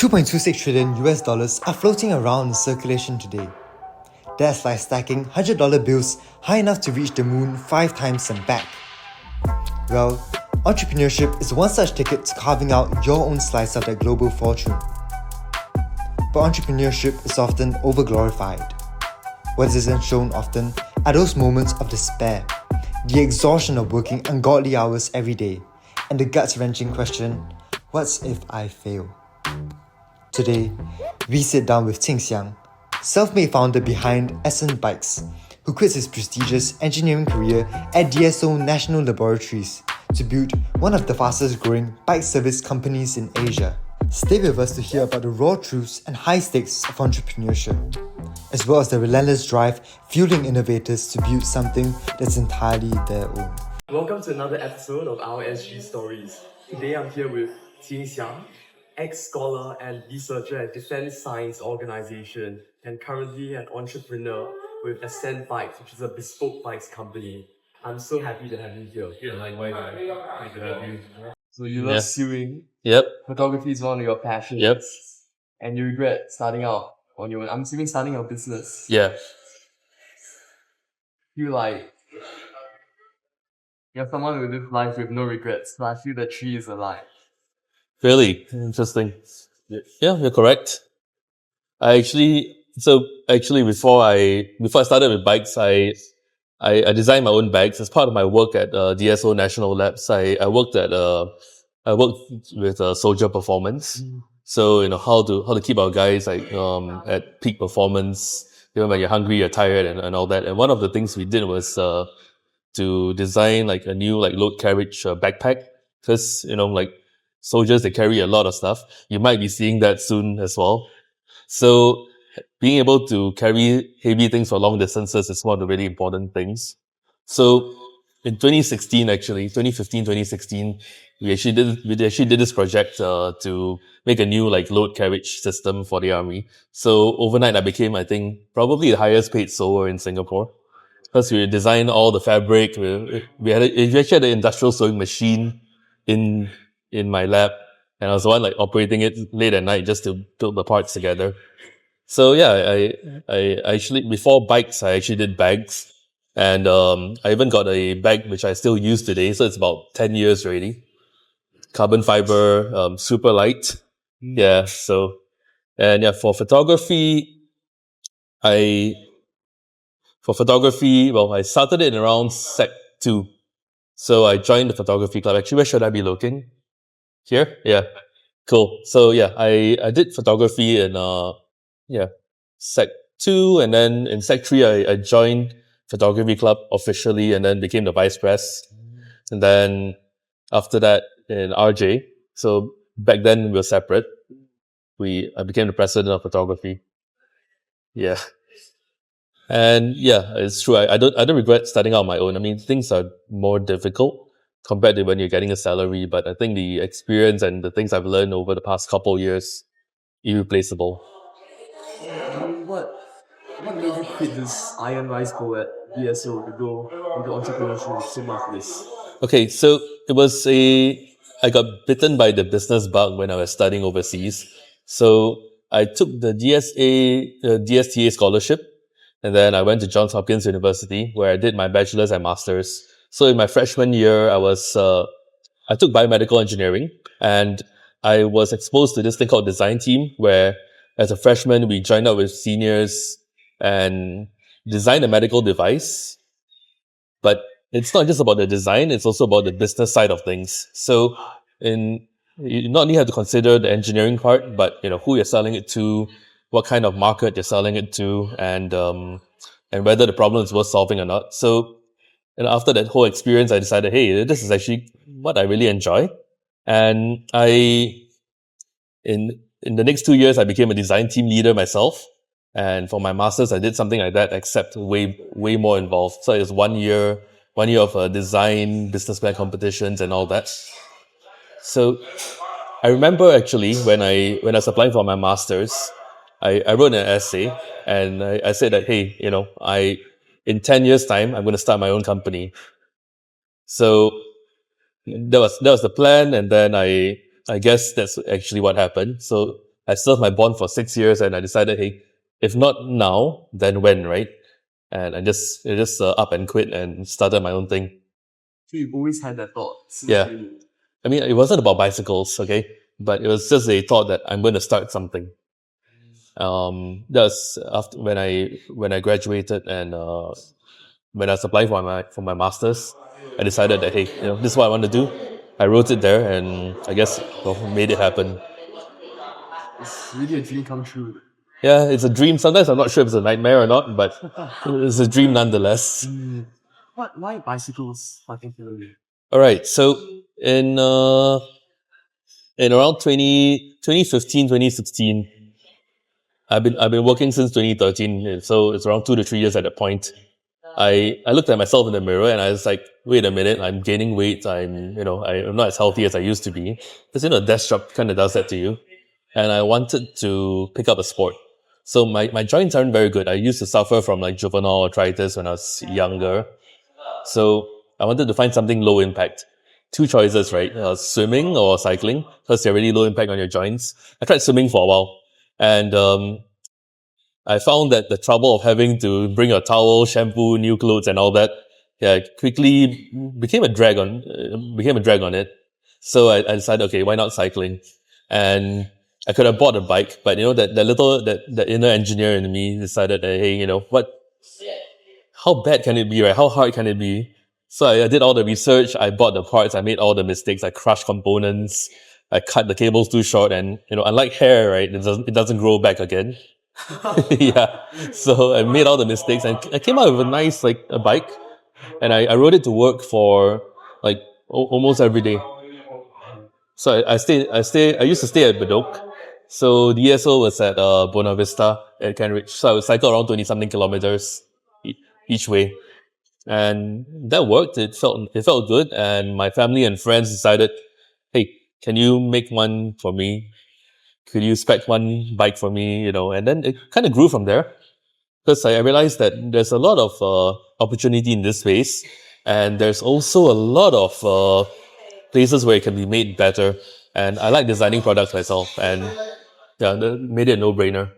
$2.26 trillion US dollars are floating around in circulation today. That's like stacking $100 bills high enough to reach the moon 5 times and back. Well, entrepreneurship is one such ticket to carving out your own slice of that global fortune. But entrepreneurship is often overglorified. What isn't shown often are those moments of despair, the exhaustion of working ungodly hours every day, and the guts-wrenching question, what's if I fail? Today, we sit down with Qing Xiang, self-made founder behind Ascent Bikes, who quits his prestigious engineering career at DSO National Laboratories to build one of the fastest growing bike service companies in Asia. Stay with us to hear about the raw truths and high stakes of entrepreneurship, as well as the relentless drive fueling innovators to build something that's entirely their own. Welcome to another episode of our SG Stories. Today I'm here with Qing Xiang, ex-scholar and researcher at Defense Science Organization and currently an entrepreneur with Ascent Bikes, which is a bespoke bikes company. I'm so happy to have you here. Yeah, likewise. Great to have you. So you love sewing. Yep. Photography is one of your passions. Yep. And you regret starting out on your own. I'm assuming starting your business. Yeah. You're someone who lives life with no regrets. So I feel the tree is alive. Really interesting. Yeah, you're correct. Before I started with bikes, I designed my own bags as part of my work at DSO National Labs. I worked with soldier performance. So how to keep our guys at peak performance. When you're hungry, you're tired, and all that. And one of the things we did was to design a new load carriage backpack, because soldiers, they carry a lot of stuff. You might be seeing that soon as well. So being able to carry heavy things for long distances is one of the really important things. So in 2015, 2016, we actually did this project to make a new load carriage system for the army. So overnight, I became, I think, probably the highest paid sewer in Singapore, because we designed all the fabric. We actually had an industrial sewing machine in my lab, and I was the one operating it late at night just to build the parts together. So yeah, I actually, before bikes, I actually did bags. And I even got a bag which I still use today, so it's about 10 years already. Carbon fiber, super light. Yeah, so, and yeah, for photography, I started it in around Sec 2. So I joined the photography club. Actually, where should I be looking? Here? Yeah. Cool. So yeah, I did photography in Sec 2, and then in Sec 3 I joined photography club officially, and then became the vice pres. And then after that in RJ, so back then we were separate. I became the president of photography. Yeah. And yeah, it's true. I don't regret starting out on my own. I mean, things are more difficult compared to when you're getting a salary, but I think the experience and the things I've learned over the past couple of years, irreplaceable. What made you quit this iron rice bowl at DSO to go into entrepreneurship so much of this? Okay, so I got bitten by the business bug when I was studying overseas. So I took the DSTA scholarship, and then I went to Johns Hopkins University, where I did my bachelor's and master's. So in my freshman year, I took biomedical engineering, and I was exposed to this thing called design team, where as a freshman, we joined up with seniors and designed a medical device. But it's not just about the design, it's also about the business side of things. So you not only have to consider the engineering part, but who you're selling it to, what kind of market you're selling it to, and whether the problem is worth solving or not. So after that whole experience, I decided, hey, this is actually what I really enjoy. And in the next 2 years, I became a design team leader myself. And for my master's, I did something like that, except way more involved. So it was 1 year of design, business plan competitions and all that. So I remember actually when I was applying for my master's, I wrote an essay, and I said that, hey, in 10 years time, I'm going to start my own company. So that was the plan. And then I guess that's actually what happened. So I served my bond for 6 years, and I decided, hey, if not now, then when, right? And I just up and quit and started my own thing. So you've always had that thought since Yeah. uni. I mean, it wasn't about bicycles, okay, but it was just a thought that I'm going to start something. That's after when I graduated and when I was applying for my masters, I decided that, hey, this is what I want to do. I wrote it there, and I guess made it happen. It's really a dream come true. Yeah, it's a dream. Sometimes I'm not sure if it's a nightmare or not, but it's a dream nonetheless. Why bicycles particularly? All right, so in around 2015, 2016, I've been working since 2013, so it's around 2 to 3 years at that point. I looked at myself in the mirror and I was like, wait a minute, I'm gaining weight. I'm not as healthy as I used to be. Because a desk job kind of does that to you. And I wanted to pick up a sport. So my joints aren't very good. I used to suffer from like juvenile arthritis when I was younger. So I wanted to find something low impact. Two choices, right? Swimming or cycling, because they're really low impact on your joints. I tried swimming for a while, and I found that the trouble of having to bring your towel, shampoo, new clothes, and all that, quickly became a drag on it. So I decided, okay, why not cycling? And I could have bought a bike, but that inner engineer in me decided that, hey, how bad can it be, right? How hard can it be? So I did all the research. I bought the parts. I made all the mistakes. I crushed components. I cut the cables too short, and unlike hair, right, it doesn't grow back again. Yeah. So I made all the mistakes, and I came out with a nice a bike, and I rode it to work for like almost every day. So I used to stay at Bedok. So the ESO was at Buona Vista at Cambridge. So I would cycle around 20 something kilometers each way. And that worked. It felt good. And my family and friends decided, hey, can you make one for me? Could you spec one bike for me? And then it kind of grew from there. Because I realized that there's a lot of opportunity in this space. And there's also a lot of places where it can be made better. And I like designing products myself. And yeah, that made it a no-brainer.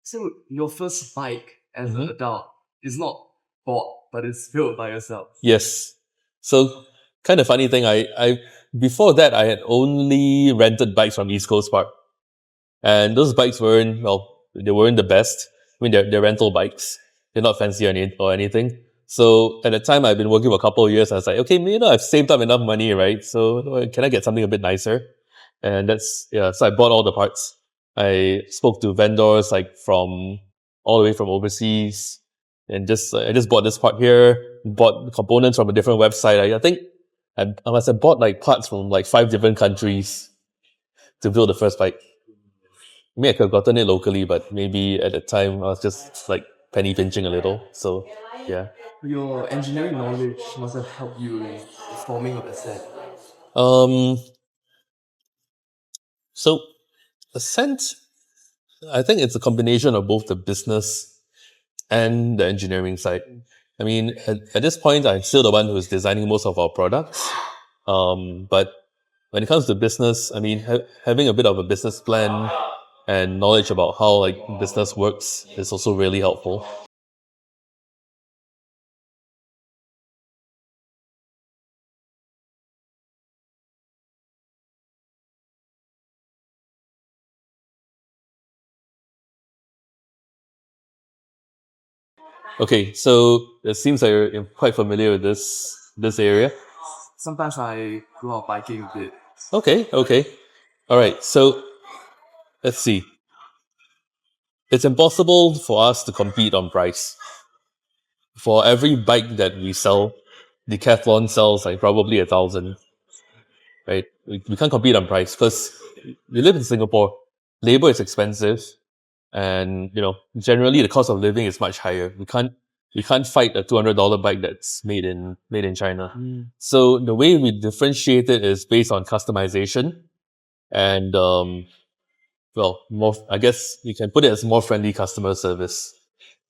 So your first bike as an adult is not bought, but it's built by yourself. Yes. So kind of funny thing, I before that I had only rented bikes from East Coast Park. And those bikes weren't the best. I mean, they're rental bikes. They're not fancy or anything. So at the time, I've been working for a couple of years. I was like, okay, I've saved up enough money, right? So can I get something a bit nicer? And so I bought all the parts. I spoke to vendors from all the way from overseas, and I just bought this part here. Bought components from a different website. I think I must have bought parts from 5 different countries to build the first bike. Maybe I could have gotten it locally, but maybe at the time I was just penny pinching a little. So yeah. Your engineering knowledge must have helped you in forming of Ascent. So Ascent, I think it's a combination of both the business and the engineering side. I mean, at this point, I'm still the one who's designing most of our products. But when it comes to business, I mean, having a bit of a business plan and knowledge about how business works is also really helpful. Okay, so it seems like you're quite familiar with this area. Sometimes I go out biking a bit. Okay. All right, so let's see. It's impossible for us to compete on price. For every bike that we sell, Decathlon sells probably 1,000. Right? We can't compete on price because we live in Singapore. Labor is expensive, and generally the cost of living is much higher. We can't fight a $200 bike that's made in China. So the way we differentiate it is based on customization, and I guess you can put it as more friendly customer service.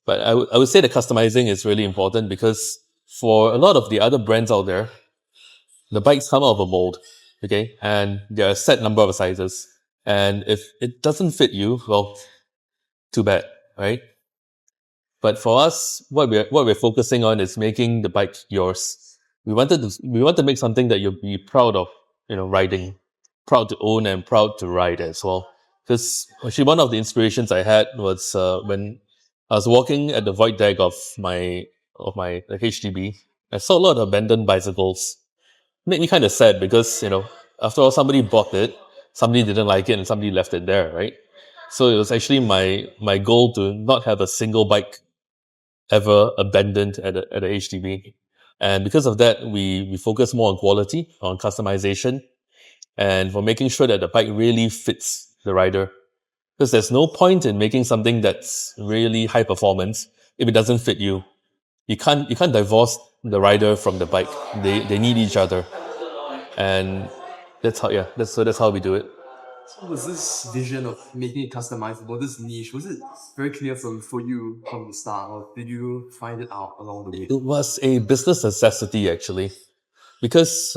But I would say that customizing is really important because for a lot of the other brands out there, the bikes come out of a mold, okay, and there are a set number of sizes. And if it doesn't fit you, well, too bad, right? But for us, what we're focusing on is making the bike yours. We want to make something that you'll be proud of, riding, proud to own and proud to ride as well. Because actually, one of the inspirations I had was when I was walking at the void deck of my like, HDB. I saw a lot of abandoned bicycles. Made me kind of sad because after all, somebody bought it, somebody didn't like it, and somebody left it there, right? So it was actually my goal to not have a single bike ever abandoned at a HDB. And because of that, we focus more on quality, on customization, and for making sure that the bike really fits the rider. Because there's no point in making something that's really high performance if it doesn't fit you. You can't divorce the rider from the bike. They need each other. And that's how we do it. So was this vision of making it customizable, this niche, was it very clear for you from the start, or did you find it out along the way? It was a business necessity actually, because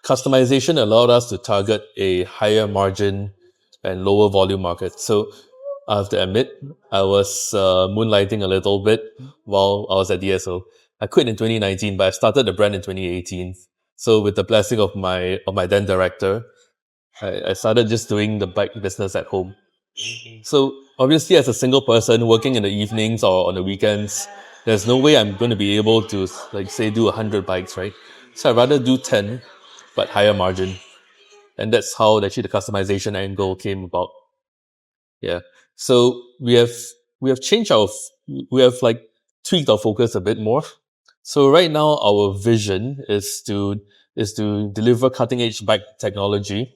customization allowed us to target a higher margin and lower volume market. So I have to admit, I was moonlighting a little bit while I was at DSO. I quit in 2019, but I started the brand in 2018. So with the blessing of my then director, I started just doing the bike business at home. So obviously, as a single person working in the evenings or on the weekends, there's no way I'm going to be able to, like, say, do 100 bikes, right? So I'd rather do 10, but higher margin. And that's how actually the customization angle came about. Yeah. So we have changed we have like tweaked our focus a bit more. So right now our vision is to deliver cutting edge bike technology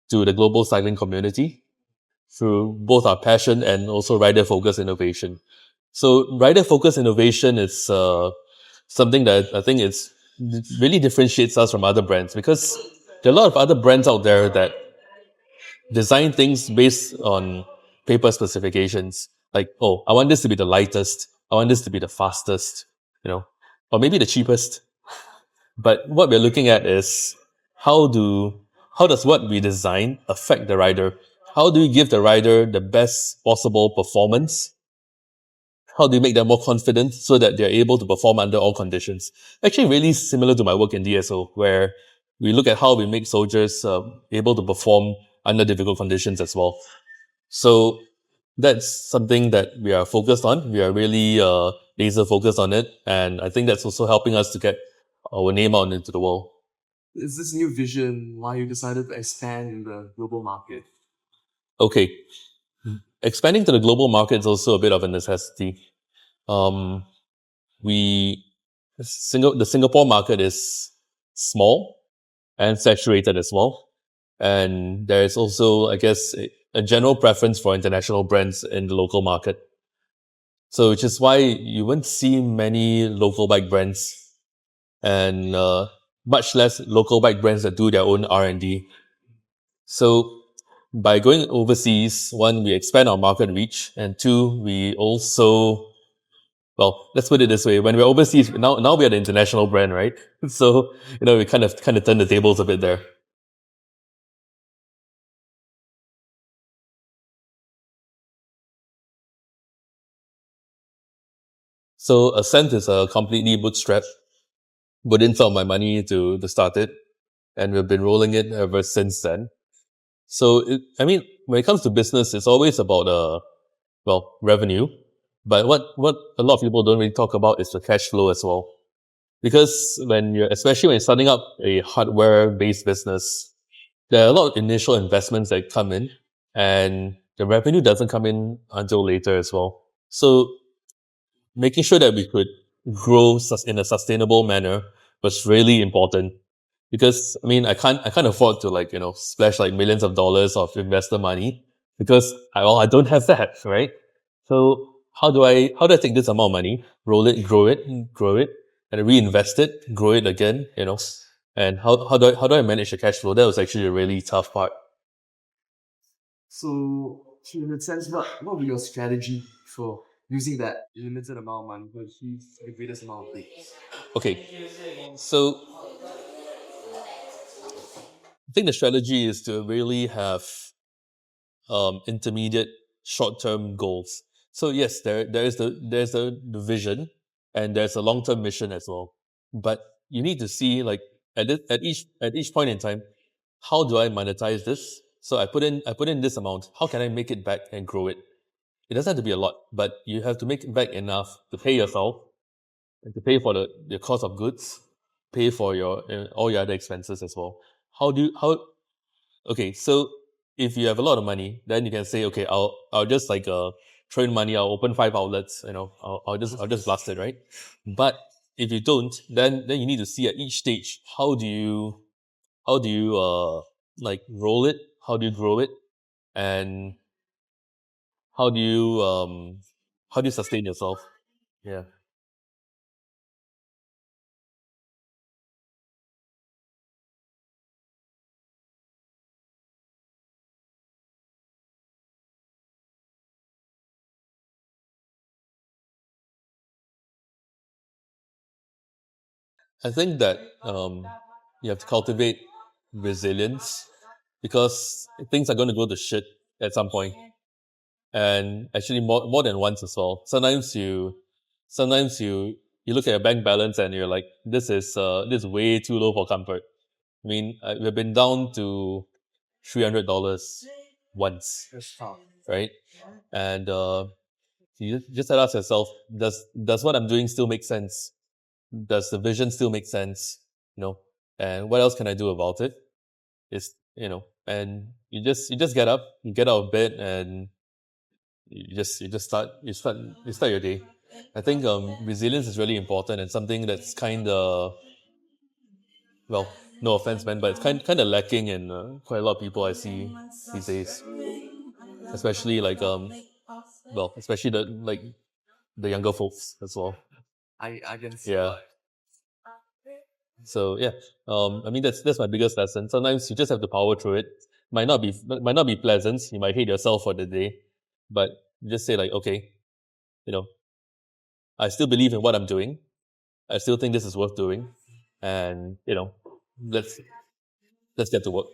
to the global cycling community through both our passion and also rider focused innovation. So rider focused innovation is something that I think really differentiates us from other brands, because there are a lot of other brands out there that design things based on paper specifications. Like, oh, I want this to be the lightest. I want this to be the fastest, or maybe the cheapest. But what we're looking at is how do how does what we design affect the rider? How do we give the rider the best possible performance? How do you make them more confident so that they're able to perform under all conditions? Actually, really similar to my work in DSO, where we look at how we make soldiers able to perform under difficult conditions as well. So that's something that we are focused on. We are really laser focused on it, and I think that's also helping us to get our name out into the world. Is this new vision why you decided to expand in the global market? Okay, expanding to the global market is also a bit of a necessity. Um, we the Singapore market is small and saturated as well, and there is also, I guess, a general preference for international brands in the local market. So, which is why you won't see many local bike brands, and much less local bike brands that do their own R&D. So by going overseas, one, we expand our market reach, and two, we also, well, let's put it this way: when we're overseas, now we are the international brand, right? So we kind of turn the tables a bit there. So Ascent is a completely bootstrap. Put in some of my money to start it, and we've been rolling it ever since then. So I mean, when it comes to business, it's always about revenue. But what a lot of people don't really talk about is the cash flow as well. Because especially when you're starting up a hardware based business, there are a lot of initial investments that come in, and the revenue doesn't come in until later as well. So making sure that we could grow in a sustainable manner was really important, because I mean, I can't afford to, like, splash like millions of dollars of investor money, because I don't have that, right? So how do I take this amount of money, roll it, grow it, and reinvest it, grow it again, and how do I manage the cash flow? That was actually a really tough part. So, in that sense, what would your strategy for using that limited amount of money to achieve the greatest amount of things? Okay, so I think the strategy is to really have intermediate short-term goals. So yes, there's the vision, and there's a long-term mission as well. But you need to see, like, at each point in time, how do I monetize this? So I put in this amount. How can I make it back and grow it? It doesn't have to be a lot, but you have to make it back enough to pay yourself and to pay for the cost of goods, pay for your all your other expenses as well. How Okay, so if you have a lot of money, then you can say, okay, I'll just like throw in money. I'll open 5 outlets. I'll just blast it, right? But if you don't, then you need to see at each stage, how do you like roll it? How do you grow it? And how do you um how do you sustain yourself? Yeah. I think that you have to cultivate resilience, because things are going to go to shit at some point, and actually more than once as well. Sometimes you look at your bank balance and you're like, this is way too low for comfort. I mean, we've been down to $300 once, right? And you just ask yourself, does what I'm doing still make sense? Does the vision still make sense? You know, and what else can I do about it? And you just get up, you get out of bed, and you start your day. I think resilience is really important, and something that's kind of, well, no offense, man, but it's kind of lacking in quite a lot of people I see these days, especially like especially the younger folks as well. I can see Yeah. So yeah, I mean that's my biggest lesson. Sometimes you just have to power through it. Might not be pleasant. You might hate yourself for the day, but just say like, okay, you know, I still believe in what I'm doing. I still think this is worth doing, and let's let's get to work.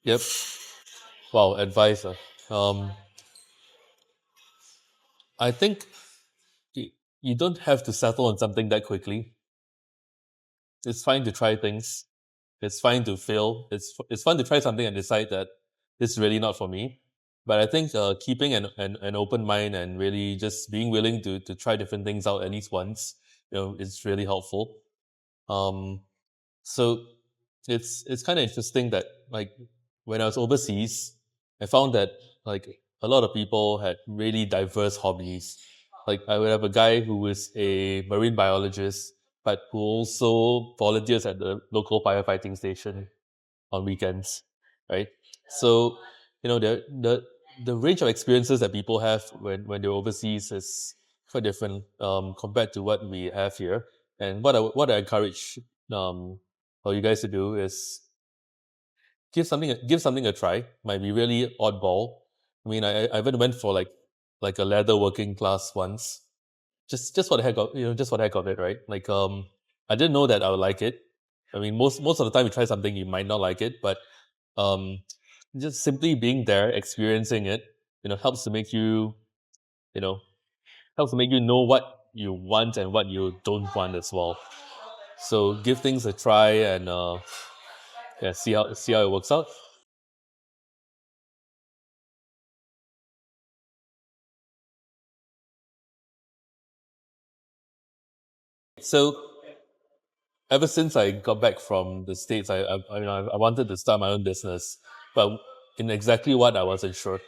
Yep. Wow, advice. I think y- you don't have to settle on something that quickly. It's fine to try things. It's fine to fail. It's fun to try something and decide that this is really not for me. But I think keeping an open mind and really just being willing to try different things out at least once, is really helpful. Um, so it's kind of interesting that, like, when I was overseas, I found that, like, a lot of people had really diverse hobbies. Like, I would have a guy who is a marine biologist, but who also volunteers at the local firefighting station on weekends, right? So, the range of experiences that people have when they're overseas is quite different, compared to what we have here. And what I encourage for you guys to do is give something a try. Might be really oddball. I mean, I even went for like a leather working class once, just for the heck of just for the heck of it, right? Like, I didn't know that I would like it. I mean, most of the time you try something, you might not like it, but um, just simply being there, experiencing it, helps to make you know know what you want and what you don't want as well. So give things a try, and yeah, see how it works out. So ever since I got back from the States, I wanted to start my own business, but in exactly what I wasn't sure.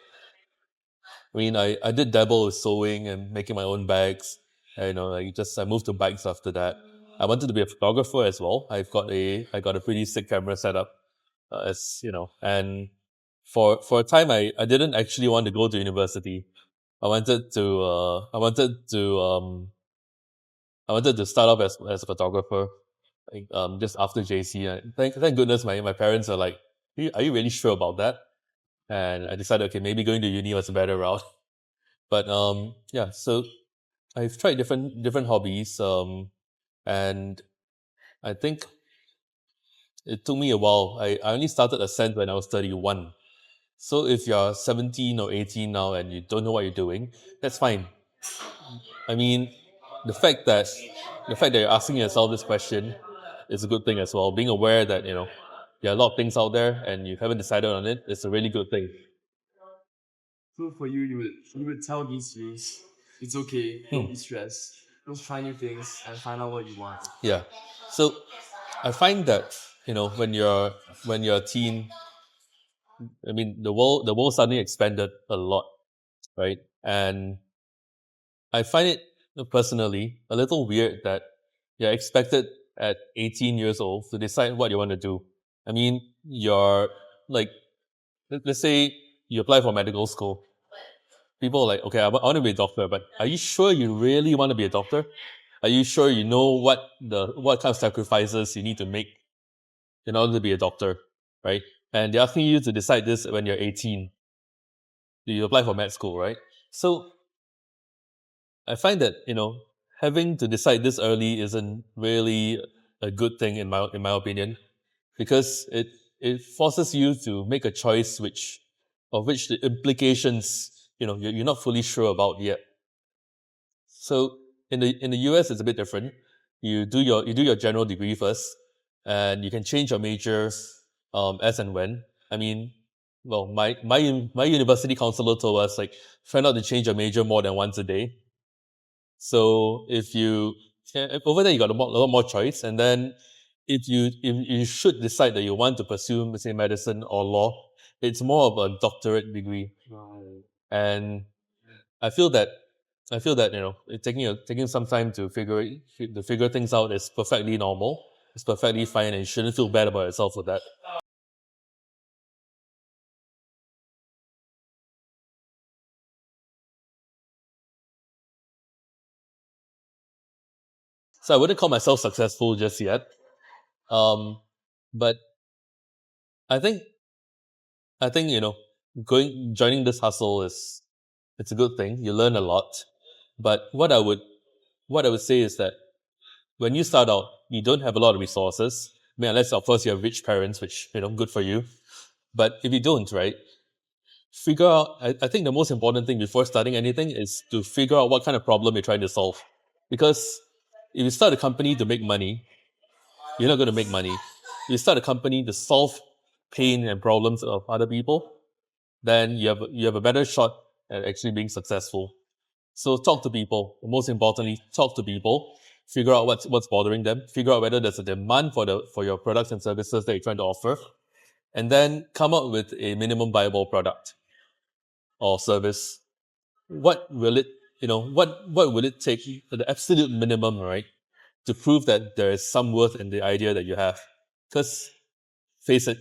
I mean, I did dabble with sewing and making my own bags. I moved to bikes after that. I wanted to be a photographer as well. I got a pretty sick camera setup, as you know. And for a time, I didn't actually want to go to university. I wanted to I wanted to start off as a photographer, like, just after JC. And thank goodness my parents are like, are you really sure about that? and I decided, okay, maybe going to uni was a better route. But yeah, so I've tried different hobbies, and I think it took me a while. I only started Ascent when I was 31. So if you're 17 or 18 now and you don't know what you're doing, that's fine. I mean, the fact that you're asking yourself this question is a good thing as well. Being aware that there are a lot of things out there and you haven't decided on it is a really good thing. So for you, you would tell these youths, it's okay, don't be stressed, just try new things and find out what you want. Yeah. So I find that when you're a teen, I mean the world suddenly expanded a lot, right? And I find it personally a little weird that you're expected at 18 years old to decide what you want to do. I mean, you're like, let's say you apply for medical school. People are like, okay, I want to be a doctor, but are you sure you really want to be a doctor? Are you sure you know what kind of sacrifices you need to make in order to be a doctor, right? And they're asking you to decide this when you're 18. You apply for med school, right? So I find that having to decide this early isn't really a good thing in my opinion, because it forces you to make a choice which the implications you're not fully sure about yet. So in the US it's a bit different. You do your general degree first, and you can change your major as and when. I mean, well, my university counselor told us, like, try not to change your major more than once a day. So over there you got a lot more choice, and then if you should decide that you want to pursue, say, medicine or law, it's more of a doctorate degree. Right. And I feel that taking some time to figure things out is perfectly normal. It's perfectly fine, and you shouldn't feel bad about yourself for that. So I wouldn't call myself successful just yet. But I think I think joining this hustle it's a good thing. You learn a lot. But what I would say is that when you start out, you don't have a lot of resources. I mean, unless of course you have rich parents, which good for you. But if you don't, right, figure out. I think the most important thing before starting anything is to figure out what kind of problem you're trying to solve. Because if you start a company to make money, you're not going to make money. If you start a company to solve pain and problems of other people, then you have a better shot at actually being successful. So talk to people. Most importantly, talk to people. Figure out what's bothering them. Figure out whether there's a demand for your products and services that you're trying to offer, and then come up with a minimum viable product or service. What will it what will it take, the absolute minimum, right, to prove that there is some worth in the idea that you have? Because face it,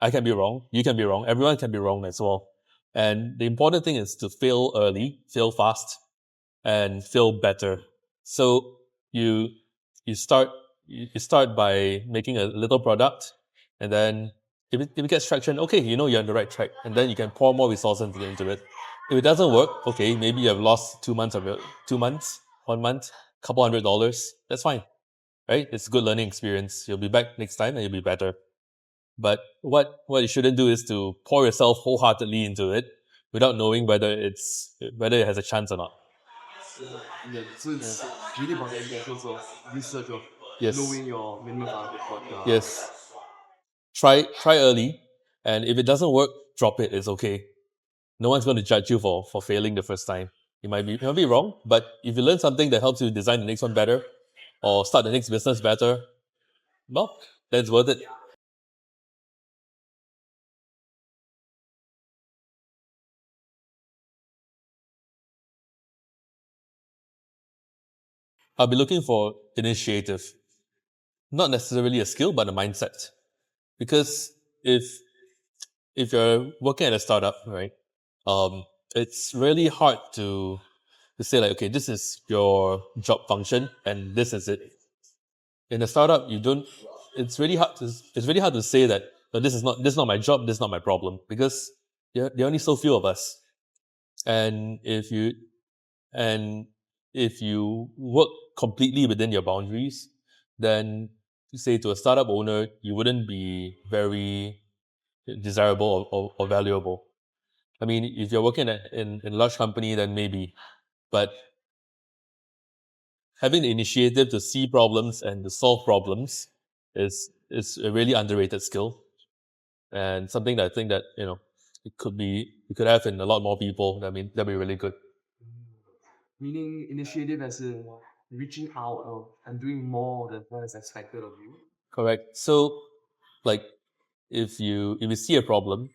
I can be wrong, you can be wrong, everyone can be wrong as well. And the important thing is to fail early, fail fast, and fail better. So you you start you start by making a little product, and then if it gets traction, okay, you're on the right track, and then you can pour more resources into it. If it doesn't work, okay, maybe you have lost 2 months of your 2 months, 1 month, couple $100. That's fine, right? It's a good learning experience. You'll be back next time and you'll be better. But what you shouldn't do is to pour yourself wholeheartedly into it without knowing whether it has a chance or not. Yeah, so it's really about the process of research of Yes. knowing your minimum viable product. Yes. Try early, and if it doesn't work, drop it. It's okay. No one's going to judge you for failing the first time. You might be wrong, but if you learn something that helps you design the next one better, or start the next business better, well, that's worth it. I'll be looking for initiative, not necessarily a skill, but a mindset. Because if you're working at a startup, right, it's really hard to say, like, okay, this is your job function and this is it. In a startup, you don't. It's really hard to say that, this is not my job, this is not my problem, because there are only so few of us. And if you work completely within your boundaries, then say to a startup owner, you wouldn't be very desirable or valuable. I mean, if you're working in a large company, then maybe, but having the initiative to see problems and to solve problems is a really underrated skill, and something that I think that it could have in a lot more people. I mean, that'd be really good. Meaning initiative as in reaching out and doing more than what is expected of you. Correct. So, like, if you see a problem,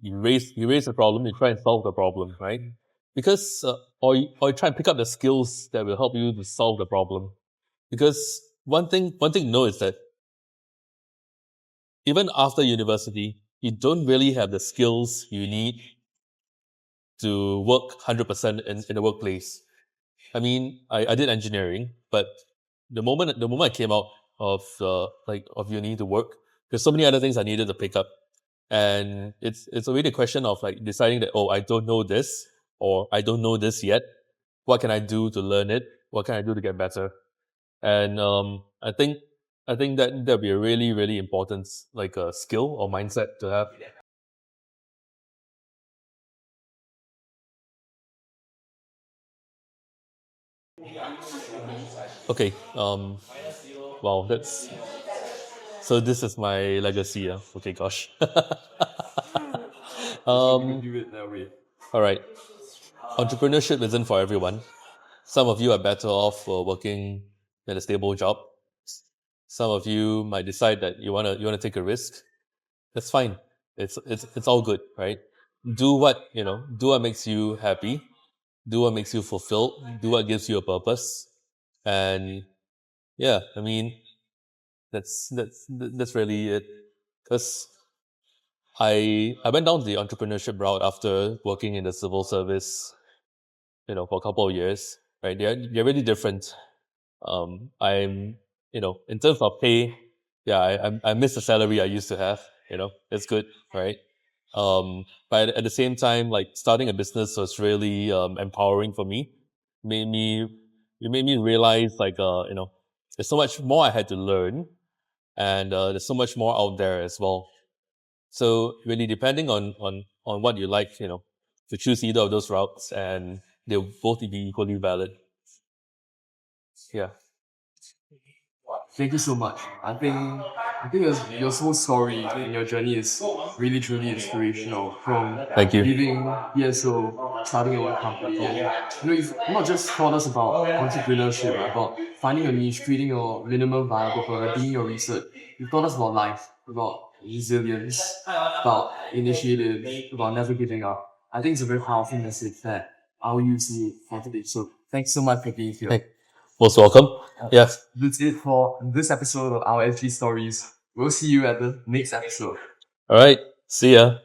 you raise the problem, you try and solve the problem, right? Because or you try and pick up the skills that will help you to solve the problem. Because one thing to know is that even after university, you don't really have the skills you need to work 100% in the workplace. I mean, I did engineering, but the moment I came out of of uni to work, there's so many other things I needed to pick up, and it's already a question of like deciding that, oh, I don't know this, or I don't know this yet. What can I do to learn it? What can I do to get better? And I think that that'd be a really really important like a skill or mindset to have. Okay. Wow, that's so. This is my legacy. Yeah. Okay. Gosh. Do it that way. All right. Entrepreneurship isn't for everyone. Some of you are better off working at a stable job. Some of you might decide that you wanna take a risk. That's fine. It's all good, right? Do what do what makes you happy. Do what makes you fulfilled. Do what gives you a purpose. And yeah, I mean that's really it. Because I went down the entrepreneurship route after working in the civil service, for a couple of years. Right? They're really different. I'm in terms of pay, yeah, I miss the salary I used to have. It's good, right? But at the same time, like starting a business was really empowering for me. Made me it made me realize like there's so much more I had to learn, and there's so much more out there as well. So really, depending on what you like, to choose either of those routes, and they'll both be equally valid. Yeah. Thank you so much. I think your whole story and your journey is really truly inspirational. From Thank you. leaving ESO, starting your own company, and you've not just taught us about entrepreneurship, about finding a niche, creating your minimum viable product, doing your research. You've taught us about life, about resilience, about initiative, about never giving up. I think it's a very powerful message that I'll use it for today. So thanks so much for being here. Hey, most welcome. Yes. That's it for this episode of our SG Stories. We'll see you at the next episode. All right. See ya.